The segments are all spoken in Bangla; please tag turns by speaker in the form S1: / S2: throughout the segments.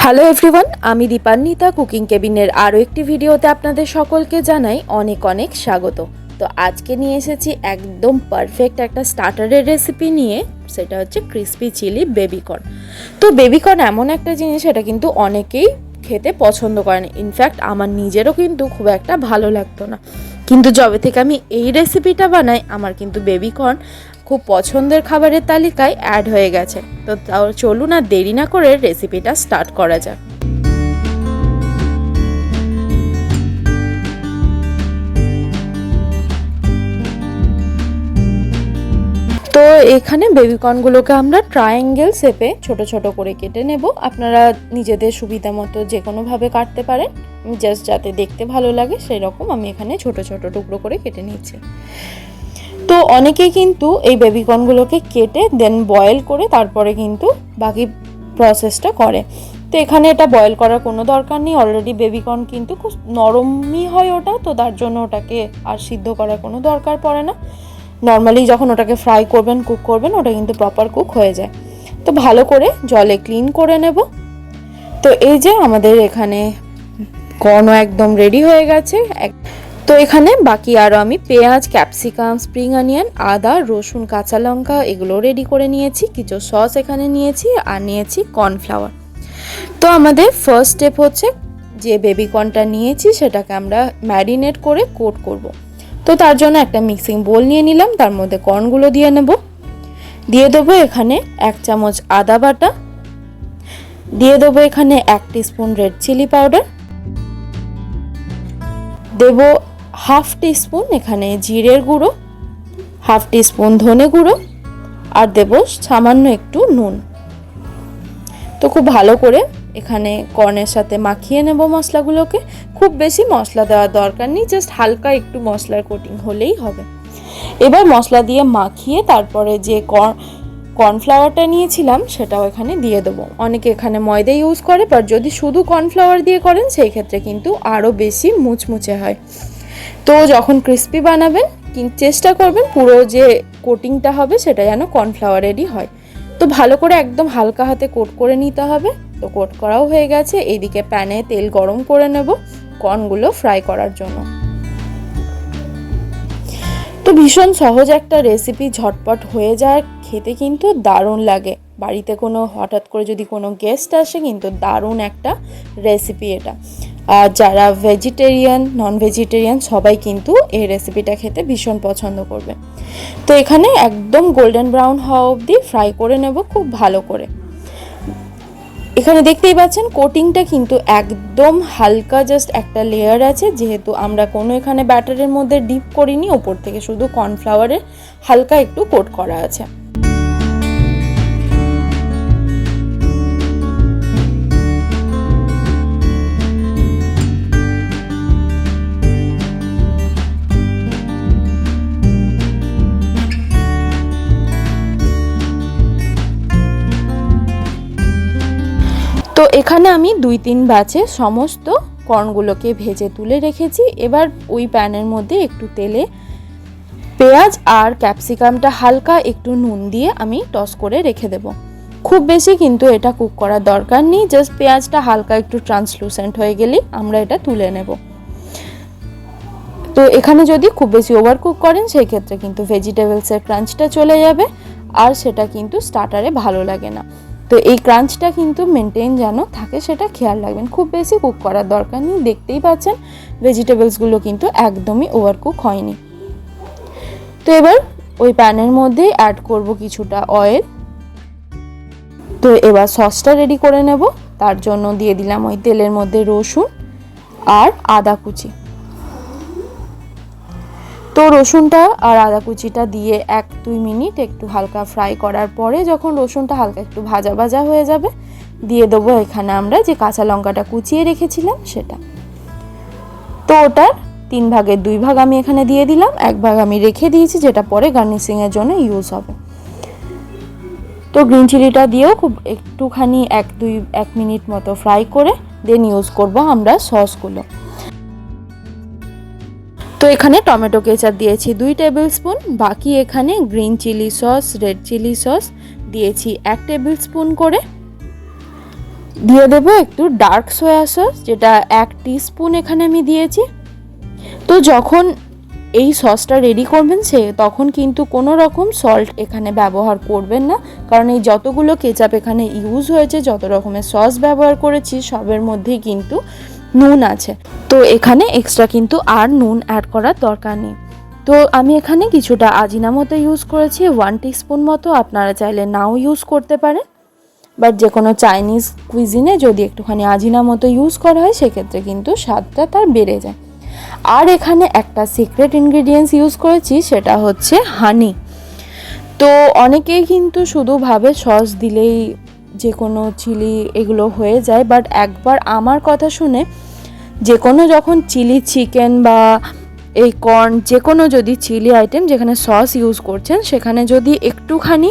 S1: হ্যালো এভরিওয়ান, আমি দীপান্বিতা কুকিং কেবিনের আরও একটি ভিডিওতে আপনাদের সকলকে জানাই অনেক অনেক স্বাগত। তো আজকে নিয়ে এসেছি একদম পারফেক্ট একটা স্টার্টারের রেসিপি নিয়ে, সেটা হচ্ছে ক্রিসপি চিলি বেবিকর্ন। তো বেবিকর্ন এমন একটা জিনিস, এটা কিন্তু অনেকেই খেতে পছন্দ করেন। ইনফ্যাক্ট আমার নিজেরও কিন্তু খুব একটা ভালো লাগতো না, কিন্তু যবে থেকে আমি এই রেসিপিটা বানাই আমার কিন্তু বেবিকর্ন খুব পছন্দের খাবারের তালিকায় অ্যাড হয়ে গেছে। তো তাও চলুন আর দেরি না করে রেসিপিটা স্টার্ট করা যাক। তো এখানে বেবিকর্নগুলোকে আমরা ট্রায়াঙ্গেল শেপে ছোট ছোট করে কেটে নেব। আপনারা নিজেদের সুবিধা মতো যে কোনোভাবে কাটতে পারেন, জাস্ট যাতে দেখতে ভালো লাগে সেই রকম আমি এখানে ছোট ছোট টুকরো করে কেটে নিচ্ছি। তো অনেকেই কিন্তু এই বেবিকর্নগুলোকে কেটে দেন বয়েল করে তারপরে কিন্তু বাকি প্রসেসটা করে। তো এখানে এটা বয়েল করার কোনো দরকার নেই, অলরেডি বেবিকর্ন কিন্তু খুব নরমই হয় ওটা, তো তার জন্য ওটাকে আর সিদ্ধ করার কোনো দরকার পড়ে না। নর্মালি যখন ওটাকে ফ্রাই করবেন, কুক করবেন, ওটা কিন্তু প্রপার কুক হয়ে যায়। তো ভালো করে জলে ক্লিন করে নেব। তো এই যে আমাদের এখানে কর্নও একদম রেডি হয়ে গেছে। তো এখানে বাকি আরও আমি পেঁয়াজ, ক্যাপসিকাম, স্প্রিং অনিয়ন, আদা, রসুন, কাঁচা লঙ্কা এগুলো রেডি করে নিয়েছি। কিছু সস এখানে নিয়েছি আর নিয়েছি কর্নফ্লাওয়ার। তো আমাদের ফার্স্ট স্টেপ হচ্ছে যে বেবিকর্নটা নিয়েছি সেটাকে আমরা ম্যারিনেট করে কোট করব। তো তার জন্য একটা মিক্সিং বোল নিয়ে নিলাম, তার মধ্যে কর্নগুলো দিয়ে নেব। দিয়ে দেবো এখানে 1 চামচ আদা বাটা, দিয়ে দেবো এখানে 1 টিস্পুন রেড চিলি পাউডার, দেব 1/2 টিস্পুন এখানে জিরের গুঁড়ো, 1/2 টিস্পুন ধনে গুঁড়ো, আর দেব সামান্য একটু নুন। তো খুব ভালো করে এখানে কর্নের সাথে মাখিয়ে নেব মশলাগুলোকে। খুব বেশি মশলা দেওয়ার দরকার নেই, জাস্ট হালকা একটু মশলার কোটিং হলেই হবে। এবার মশলা দিয়ে মাখিয়ে তারপরে যে কর্নফ্লাওয়ারটা নিয়েছিলাম সেটাও এখানে দিয়ে দেবো। অনেকে এখানে ময়দা ইউজ করে, বাট যদি শুধু কর্নফ্লাওয়ার দিয়ে করেন সেই ক্ষেত্রে কিন্তু আরও বেশি মুচমুচে হয়। তো যখন ক্রিস্পি বানাবেন চেষ্টা করবেন পুরো যে কোটিংটা হবে সেটা যেন কর্নফ্লাওয়ারেরই হয়। তো ভালো করে একদম হালকা হাতে কোট করে নিতে হবে। তো কোট করাও হয়ে গেছে। এইদিকে প্যানে তেল গরম করে নেব কর্নগুলো ফ্রাই করার জন্য। তো ভীষণ সহজ একটা রেসিপি, ঝটপট হয়ে যায়, খেতে কিন্তু দারুণ লাগে। বাড়িতে কোনো হঠাৎ করে যদি কোনো গেস্ট আসে কিন্তু দারুণ একটা রেসিপি এটা। আর যারা ভেজিটেরিয়ান, নন ভেজিটেরিয়ান সবাই কিন্তু এই রেসিপিটা খেতে ভীষণ পছন্দ করবে। তো এখানে একদম গোল্ডেন ব্রাউন হওয়া অবধি ফ্রাই করে নেব খুব ভালো করে। এখানে দেখতেই পাচ্ছেন কোটিংটা কিন্তু একদম হালকা, জাস্ট একটা লেয়ার আছে, যেহেতু আমরা কোনো এখানে ব্যাটারের মধ্যে ডিপ করিনি, ওপর থেকে শুধু কর্নফ্লাওয়ারের হালকা একটু কোট করা আছে। তো এখানে আমি 2-3 ব্যাচে সমস্ত কর্নগুলোকে ভেজে তুলে রেখেছি। এবার ওই প্যানের মধ্যে একটু তেলে পেঁয়াজ আর ক্যাপসিকামটা হালকা একটু নুন দিয়ে আমি টস করে রেখে দেব। খুব বেশি কিন্তু এটা কুক করার দরকার নেই, জাস্ট পেঁয়াজটা হালকা একটু ট্রান্সলুসেন্ট হয়ে গেলেই আমরা এটা তুলে নেব। তো এখানে যদি খুব বেশি ওভার কুক করেন সেই ক্ষেত্রে কিন্তু ভেজিটেবলসের ক্রাঞ্চটা চলে যাবে, আর সেটা কিন্তু স্টার্টারে ভালো লাগে না। তো এই ক্রাঞ্চটা কিন্তু মেনটেন যেন থাকে সেটা খেয়াল রাখবেন। খুব বেশি কুক করার দরকার নেই, দেখতেই পাচ্ছেন ভেজিটেবলসগুলো কিন্তু একদমই ওভার কুক হয়নি। তো এবার ওই প্যানের মধ্যেই অ্যাড করব কিছুটা অয়েল। তো এবার সসটা রেডি করে নেব। তার জন্য দিয়ে দিলাম ওই তেলের মধ্যে রসুন আর আদা কুচি। তো রসুনটা আর আদা কুচিটা দিয়ে 1-2 মিনিট একটু হালকা ফ্রাই করার পরে যখন রসুনটা হালকা একটু ভাজা ভাজা হয়ে যাবে, দিয়ে দেবো এখানে আমরা যে কাঁচা লঙ্কাটা কুচিয়ে রেখেছিলাম সেটা। তো ওটার 3 ভাগের 2 ভাগ আমি এখানে দিয়ে দিলাম, 1 ভাগ আমি রেখে দিয়েছি যেটা পরে গার্নিশিংয়ের জন্য ইউজ হবে। তো গ্রিন চিলিটা দিয়েও খুব একটুখানি 1 মিনিট মতো ফ্রাই করে দেন ইউজ করব আমরা সসগুলো। তো এখানে টমেটো কেচাপ দিয়েছি 2 টেবিল স্পুন, বাকি এখানে green chilli sauce, red chilli sauce দিয়েছি 1 টেবিল স্পুন করে। দিয়ে দেবো একটু ডার্ক সয়া সস, যেটা 1 টিস্পুন এখানে আমি দিয়েছি। তো যখন এই সসটা রেডি করবেন তখন কিন্তু কোনো রকম সল্ট এখানে ব্যবহার করবেন না, কারণ এই যতগুলো কেচাপ এখানে ইউজ হয়েছে, যত রকমের সস ব্যবহার করেছি সবের মধ্যেই কিন্তু নুন আছে। তো এখানে এক্সট্রা কিন্তু আর নুন অ্যাড করার দরকার নেই। তো আমি এখানে কিছুটা আজিনামোটো ইউজ করেছি 1 টিস্পুন মতো, আপনারা চাইলে নাও ইউজ করতে পারেন। বাট যে কোনো চাইনিজ কুইজিনে যদি একটুখানি আজিনামোটো ইউজ করা হয় সেক্ষেত্রে কিন্তু স্বাদটা তার বেড়ে যায়। আর এখানে একটা সিক্রেট ইনগ্রেডিয়েন্টস ইউজ করেছি, সেটা হচ্ছে হানি। তো অনেকেই কিন্তু শুধু ভাবে সস দিলেই যে কোনো চিলি এগুলো হয়ে যায়, বাট একবার আমার কথা শুনে যে কোনো যখন চিলি চিকেন বা এই কর্ন যে কোনো যদি চিলি আইটেম যেখানে সস ইউজ করছেন সেখানে যদি একটুখানি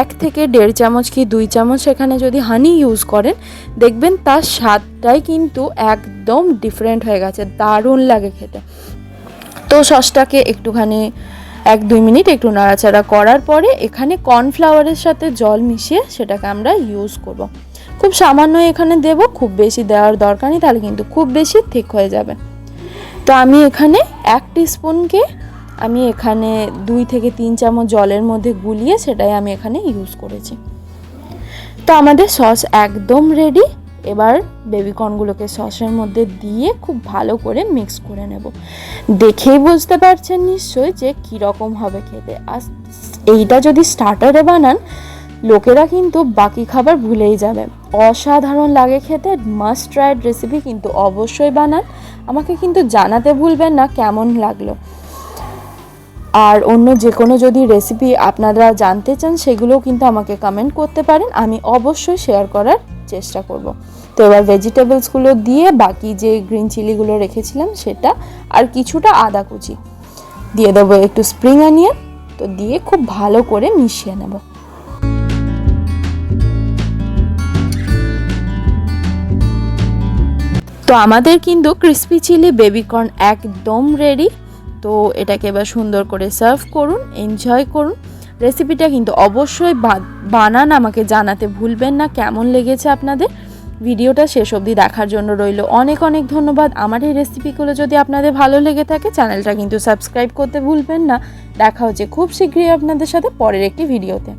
S1: 1 থেকে 1.5 চামচ কি 2 চামচ সেখানে যদি হানি ইউজ করেন, দেখবেন তার স্বাদটাই কিন্তু একদম ডিফারেন্ট হয়ে গেছে, দারুণ লাগে খেতে। তো সসটাকে একটুখানি 1-2 মিনিট একটু নাড়াচাড়া করার পরে এখানে কর্নফ্লাওয়ারের সাথে জল মিশিয়ে সেটাকে আমরা ইউজ করব। খুব সামান্য এখানে দেব, খুব বেশি দেওয়ার দরকার নেই, তাহলে কিন্তু খুব বেশি ঠিক হয়ে যাবে। তো আমি এখানে 1 টিস্পুনকে আমি এখানে 2 থেকে 3 চামচ জলের মধ্যে গুলিয়ে সেটাই আমি এখানে ইউজ করেছি। তো আমাদের সস একদম রেডি। এবার বেবিকর্নগুলোকে সসের মধ্যে দিয়ে খুব ভালো করে মিক্স করে নেব। দেখেই বুঝতে পারছেন নিশ্চয়ই যে কীরকম হবে খেতে। আর এইটা যদি স্টার্টারে বানান, লোকেরা কিন্তু বাকি খাবার ভুলেই যাবে। অসাধারণ লাগে খেতে, মাস্ট ট্রাইড রেসিপি, কিন্তু অবশ্যই বানান। আমাকে কিন্তু জানাতে ভুলবেন না কেমন লাগলো। আর অন্য যে কোনো যদি রেসিপি আপনারা জানতে চান সেগুলোও কিন্তু আমাকে কমেন্ট করতে পারেন, আমি অবশ্যই শেয়ার করার চেষ্টা করব। তো এবার ভেজিটেবলসগুলো দিয়ে বাকি যে গ্রিন চিলিগুলো রেখেছিলাম সেটা আর কিছুটা আদা কুচি দিয়ে দেবো, একটু স্প্রিং অনিয়ন, তো দিয়ে খুব ভালো করে মিশিয়ে নেব। তো আমাদের কিন্তু ক্রিসপি চিলি বেবিকর্ন একদম রেডি। তো এটাকে এবার সুন্দর করে সার্ভ করুন, এনজয় করুন। রেসিপিটা কিন্তু অবশ্যই বানান, আমাকে জানাতে ভুলবেন না কেমন লেগেছে আপনাদের। ভিডিওটা শেষ অবধি দেখার জন্য রইল অনেক অনেক ধন্যবাদ। আমার এই রেসিপিগুলো যদি আপনাদের ভালো লেগে থাকে চ্যানেলটা কিন্তু সাবস্ক্রাইব করতে ভুলবেন না। দেখা হচ্ছে খুব শীঘ্রই আপনাদের সাথে পরের একটি ভিডিওতে।